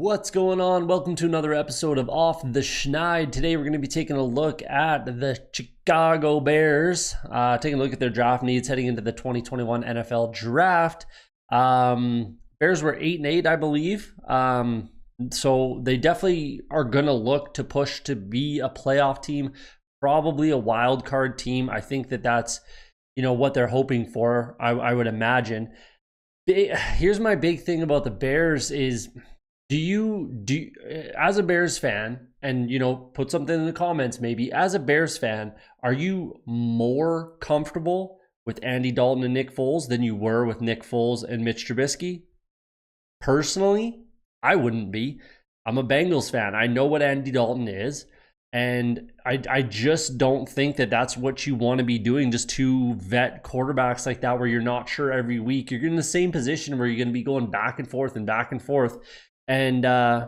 What's going on? Welcome to another episode of Off the Schneid. Today we're going to be taking a look at the Chicago Bears, taking a look at their draft needs heading into the 2021 NFL Draft. Bears were 8-8, I believe. So they definitely are going to look to push to be a playoff team, probably a wild card team. I think that's what they're hoping for. I would imagine. Here's my big thing about the Bears is, do you as a Bears fan, and put something in the comments maybe, as a Bears fan, are you more comfortable with Andy Dalton and Nick Foles than you were with Nick Foles and Mitch Trubisky? Personally, I wouldn't be. I'm a Bengals fan. I know what Andy Dalton is, and I just don't think that's what you want to be doing, just two vet quarterbacks like that where you're not sure every week. You're in the same position where you're going to be going back and forth and back and forth. And I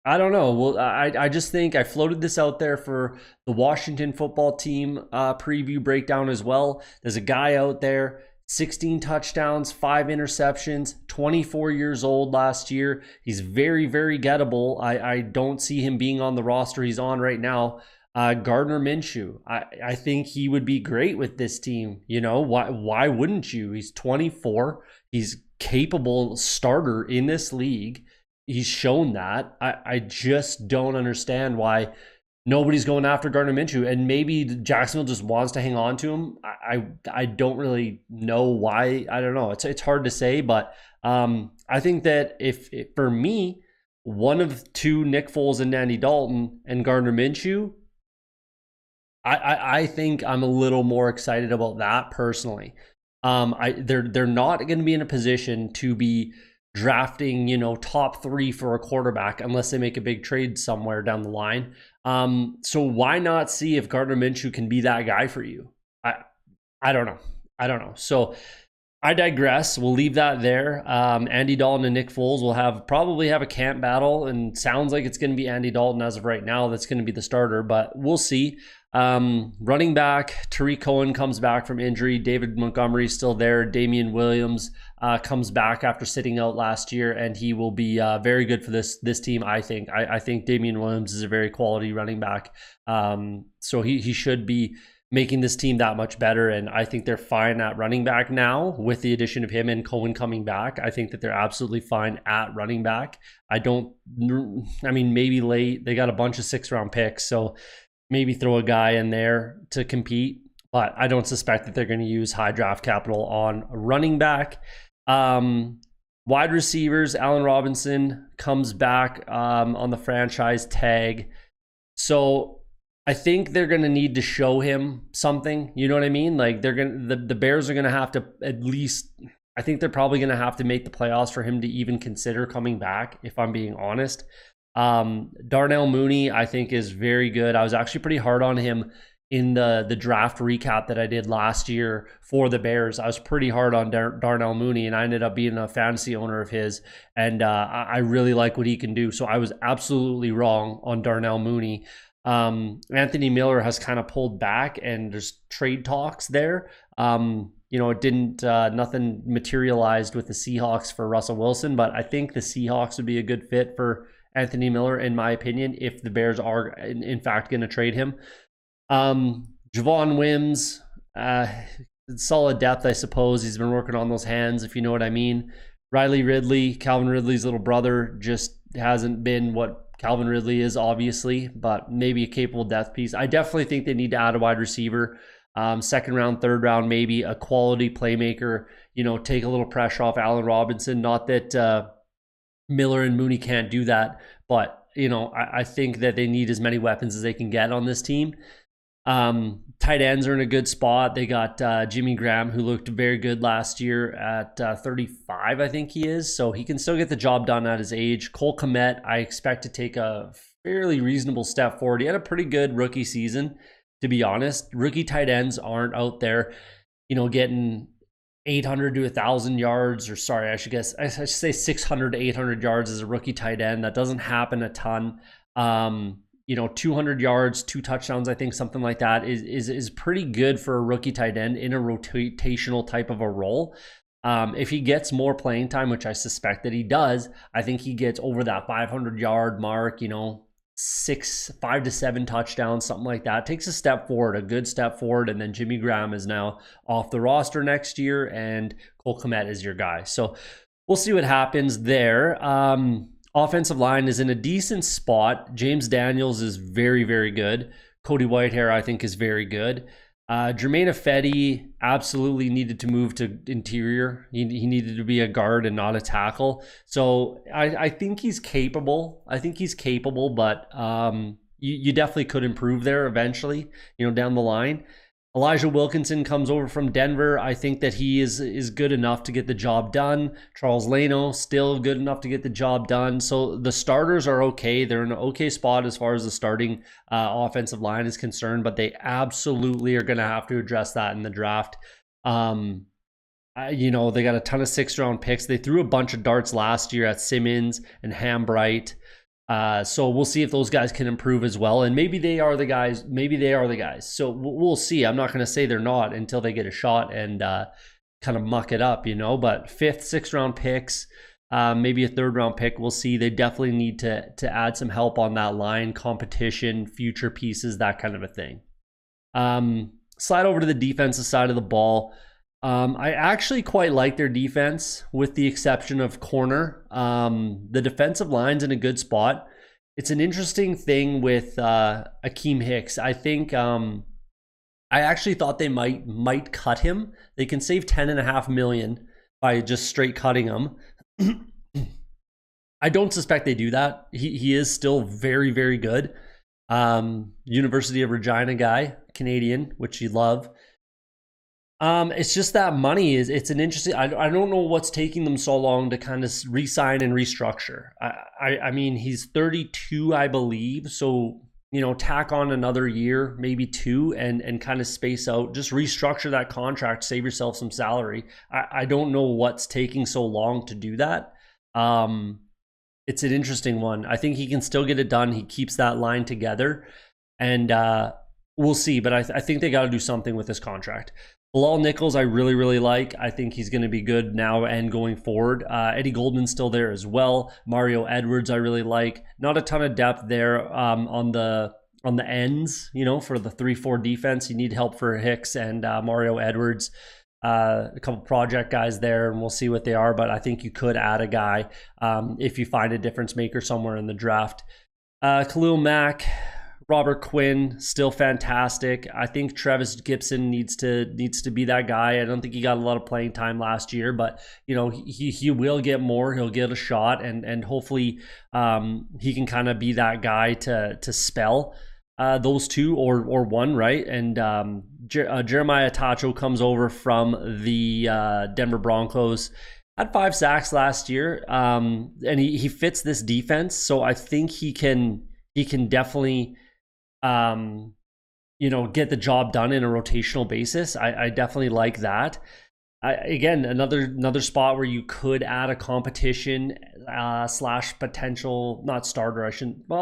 don't know. Well, I just think I floated this out there for the Washington football team preview breakdown as well. There's a guy out there, 16 touchdowns, 5 interceptions, 24 years old last year. He's very, very gettable. I don't see him being on the roster he's on right now. Gardner Minshew. I think he would be great with this team. Why wouldn't you? He's 24. He's capable starter in this league. He's shown that. I just don't understand why nobody's going after Gardner Minshew, and maybe Jacksonville just wants to hang on to him. I don't really know why. I don't know. It's hard to say, but I think that if for me, one of two, Nick Foles and Andy Dalton and Gardner Minshew, I think I'm a little more excited about that personally. They're not going to be in a position to be drafting, top 3 for a quarterback unless they make a big trade somewhere down the line. So why not see if Gardner Minshew can be that guy for you? I don't know. So I digress. We'll leave that there. Andy Dalton and Nick Foles will probably have a camp battle, and sounds like it's going to be Andy Dalton as of right now that's going to be the starter, but we'll see. Running back, Tariq Cohen comes back from injury. David Montgomery's still there. Damian Williams comes back after sitting out last year, and he will be very good for this team, I think. I think Damian Williams is a very quality running back. So he should be making this team that much better, and I think they're fine at running back now with the addition of him and Cohen coming back. I think that they're absolutely fine at running back. Maybe late. They got a bunch of 6th-round picks, so maybe throw a guy in there to compete, but I don't suspect that they're going to use high draft capital on running back. Wide receivers, Allen Robinson comes back on the franchise tag. So I think they're going to need to show him something. You know what I mean? Like the Bears are going to have to at least, I think they're probably going to have to make the playoffs for him to even consider coming back, if I'm being honest. Darnell Mooney, I think, is very good. I was actually pretty hard on him in the draft recap that I did last year for the Bears. I was pretty hard on Darnell Mooney, and I ended up being a fantasy owner of his, and I really like what he can do. So I was absolutely wrong on Darnell Mooney. Anthony Miller has kind of pulled back, and there's trade talks there. It didn't, nothing materialized with the Seahawks for Russell Wilson, but I think the Seahawks would be a good fit for Anthony Miller, in my opinion, if the Bears are in fact going to trade him. Javon Wims, solid depth, I suppose. He's been working on those hands, if you know what I mean. Riley Ridley, Calvin Ridley's little brother, just hasn't been what Calvin Ridley is, obviously, but maybe a capable depth piece. I definitely think they need to add a wide receiver. 2nd round, 3rd round, maybe a quality playmaker, take a little pressure off Allen Robinson. Not that Miller and Mooney can't do that, but I think that they need as many weapons as they can get on this team. Tight ends are in a good spot. They got Jimmy Graham, who looked very good last year at 35, I think he is, so he can still get the job done at his age. Cole Kmet, I expect to take a fairly reasonable step forward. He had a pretty good rookie season, to be honest. Rookie tight ends aren't out there, getting 800 to 1,000 yards, or sorry, I should say 600 to 800 yards as a rookie tight end. That doesn't happen a ton. 200 yards, 2 touchdowns, I think something like that is pretty good for a rookie tight end in a rotational type of a role. If he gets more playing time, which I suspect that he does, I think he gets over that 500-yard mark, 5 to 7 touchdowns, something like that. Takes a step forward, a good step forward, and then Jimmy Graham is now off the roster next year, and Cole Kmet is your guy. So we'll see what happens there. Offensive line is in a decent spot. James Daniels is very, very good. Cody Whitehair, I think, is very good. Jermaine Ifedi absolutely needed to move to interior. He needed to be a guard and not a tackle. So I think he's capable. But you definitely could improve there eventually, down the line. Elijah Wilkinson comes over from Denver. I think that he is good enough to get the job done. Charles Leno, still good enough to get the job done. So the starters are okay. They're in an okay spot as far as the starting offensive line is concerned, but they absolutely are going to have to address that in the draft. They got a ton of 6th-round picks. They threw a bunch of darts last year at Simmons and Hambright. So we'll see if those guys can improve as well. And maybe they are the guys. So we'll see. I'm not going to say they're not until they get a shot and kind of muck it up, But 5th, 6th-round picks, maybe a 3rd-round pick. We'll see. They definitely need to add some help on that line, competition, future pieces, that kind of a thing. Slide over to the defensive side of the ball. I actually quite like their defense, with the exception of corner. The defensive line's in a good spot. It's an interesting thing with Akeem Hicks. I think I actually thought they might cut him. They can save $10.5 million by just straight cutting him. I don't suspect they do that. He is still very, very good. University of Regina guy, Canadian, which you love. It's just that money it's an interesting. I don't know what's taking them so long to kind of re-sign and restructure. I mean, he's 32, I believe. So, tack on another year, maybe 2, and kind of space out, just restructure that contract, save yourself some salary. I don't know what's taking so long to do that. It's an interesting one. I think he can still get it done. He keeps that line together, and we'll see. But I think they got to do something with this contract. Bilal Nichols, I really, really like. I think he's going to be good now and going forward. Eddie Goldman's still there as well. Mario Edwards, I really like. Not a ton of depth there on the ends, for the 3-4 defense. You need help for Hicks and Mario Edwards. A couple project guys there, and we'll see what they are. But I think you could add a guy if you find a difference maker somewhere in the draft. Khalil Mack, Robert Quinn, still fantastic. I think Travis Gibson needs to be that guy. I don't think he got a lot of playing time last year, but he will get more. He'll get a shot, and hopefully he can kind of be that guy to spell those two or one, right? And Jeremiah Tacho comes over from the Denver Broncos. Had 5 sacks last year, and he fits this defense. So I think he can definitely get the job done in a rotational basis. I definitely like that. Again, another spot where you could add a competition / potential, not starter.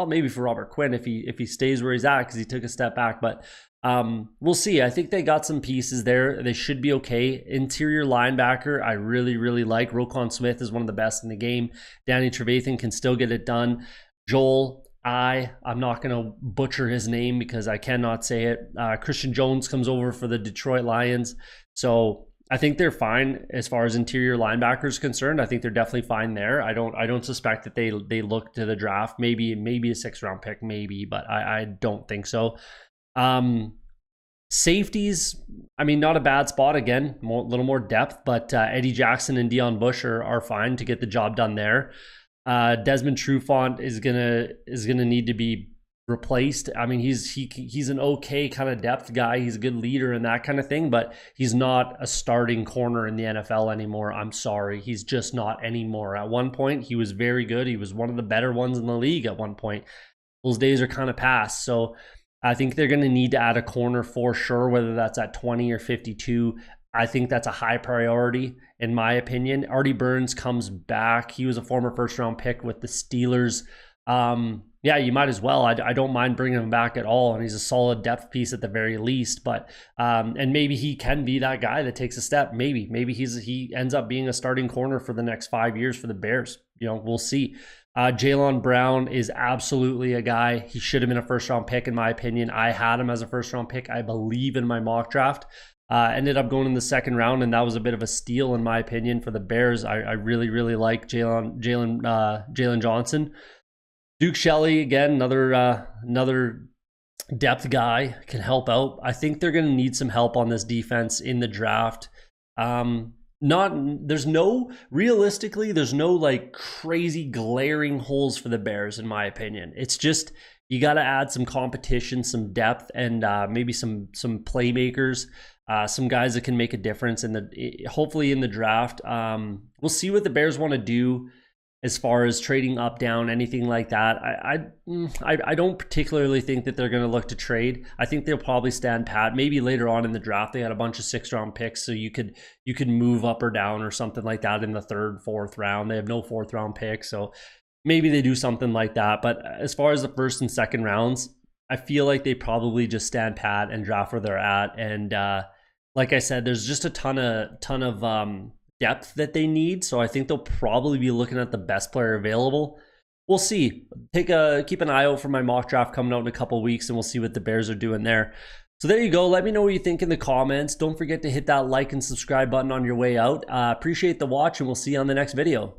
Maybe for Robert Quinn if he stays where he's at, because he took a step back. But we'll see. I think they got some pieces there. They should be okay. Interior linebacker, I really, really like. Roquan Smith is one of the best in the game. Danny Trevathan can still get it done. Joel, I'm not going to butcher his name because I cannot say it. Christian Jones comes over for the Detroit Lions. So I think they're fine as far as interior linebackers concerned. I think they're definitely fine there. I don't suspect that they look to the draft. Maybe a 6th-round pick, maybe, but I don't think so. Safeties, not a bad spot. Again, a little more depth, but Eddie Jackson and Deion Bush are fine to get the job done there. Desmond Trufant is gonna need to be replaced. He's an okay kind of depth guy. He's a good leader and that kind of thing, but he's not a starting corner in the NFL anymore. I'm sorry, he's just not anymore. At one point, he was very good. He was one of the better ones in the league at one point. Those days are kind of past. So I think they're going to need to add a corner for sure, whether that's at 20 or 52. I think that's a high priority, in my opinion. Artie Burns comes back. He was a former 1st-round pick with the Steelers. yeah, you might as well. I don't mind bringing him back at all, and he's a solid depth piece at the very least. But and maybe he can be that guy that takes a step. Maybe he ends up being a starting corner for the next 5 years for the Bears. You know, we'll see. Jaylen Brown is absolutely a guy. He should have been a first-round pick, in my opinion. I had him as a first-round pick, I believe, in my mock draft. Ended up going in the second round, and that was a bit of a steal, in my opinion, for the Bears. I really, really like Jalen Johnson. Duke Shelley, again, another depth guy, can help out. I think they're going to need some help on this defense in the draft. There's no like crazy glaring holes for the Bears, in my opinion. It's just you got to add some competition, some depth, and maybe some playmakers, some guys that can make a difference hopefully in the draft. We'll see what the Bears want to do as far as trading up, down, anything like that. I don't particularly think that they're going to look to trade. I think they'll probably stand pat. Maybe later on in the draft, they had a bunch of 6th-round picks, so you could move up or down or something like that in the 3rd, 4th round. They have no 4th-round picks, so maybe they do something like that. But as far as the 1st and 2nd rounds, I feel like they probably just stand pat and draft where they're at. And like I said, there's just a ton of depth that they need, so I think they'll probably be looking at the best player available. We'll see. Keep an eye out for my mock draft coming out in a couple weeks, and we'll see what the Bears are doing there. So there you go. Let me know what you think in the comments. Don't forget to hit that like and subscribe button on your way out. Appreciate the watch, and we'll see you on the next video.